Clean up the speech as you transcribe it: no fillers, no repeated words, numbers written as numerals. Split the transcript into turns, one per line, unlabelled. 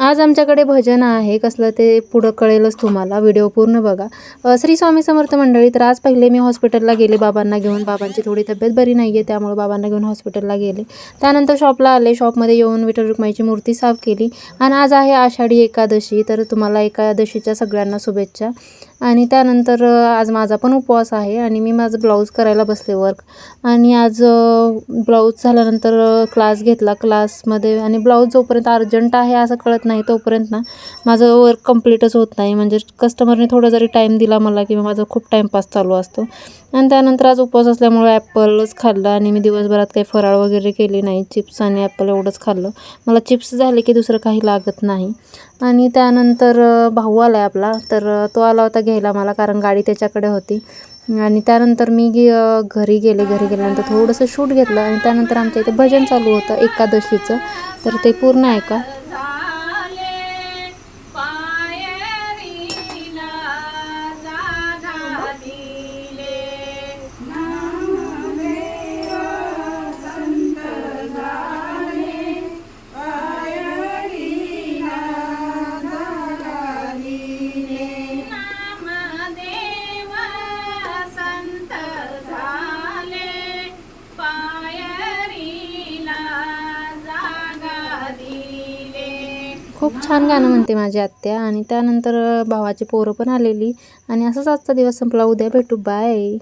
आज आमच्याकडे भजन आहे, कसलं ते पुढं कळेलच तुम्हाला, व्हिडिओ पूर्ण बघा. श्री स्वामी समर्थ मंडळी. तर आज पहिले मी हॉस्पिटलला गेले बाबांना घेऊन. बाबांची थोडी तब्येत बरी नाही आहे, त्यामुळे बाबांना घेऊन हॉस्पिटलला गेले. त्यानंतर शॉपला आले. शॉपमध्ये येऊन विठ्ठल रुक्माईची मूर्ती साफ केली. आणि आज आहे आषाढी एकादशी, तर तुम्हाला एकादशीच्या सगळ्यांना शुभेच्छा. आणि त्यानंतर आज माझा पण उपवास आहे आणि मी माझं ब्लाऊज करायला बसले वर्क. आणि आज ब्लाऊज झाल्यानंतर क्लास घेतला. क्लासमध्ये आणि ब्लाऊज जोपर्यंत अर्जंट आहे असं कळत नाही तोपर्यंत ना माझं वर्क कंप्लीटच होत नाही. म्हणजे कस्टमरने थोडा जरी टाईम दिला मला की माझा खूप टाईमपास चालू असतो. आणि त्यानंतर आज उपवास असल्यामुळे ॲपलच खाल्लं आणि मी दिवसभरात काही फराळ वगैरे केली नाही. चिप्स आणि ॲपल एवढंच खाल्लं. मला चिप्स झाले की दुसरं काही लागत नाही. आणि त्यानंतर भाऊ आला आहे आपला, तर तो आला होता घ्यायला मला, कारण गाडी त्याच्याकडे होती. आणि त्यानंतर मी घरी गेले. घरी गेल्यानंतर थोडंसं शूट घेतलं आणि त्यानंतर आमच्या इथे भजन चालू होतं एकादशीचं, तर ते पूर्ण ऐका. खूप छान गाणं म्हणते माझी आत्या. आणि त्यानंतर भावाची पोरं पण आलेली. आणि असंच आजचा दिवस संपला. उद्या भेटू. बाय.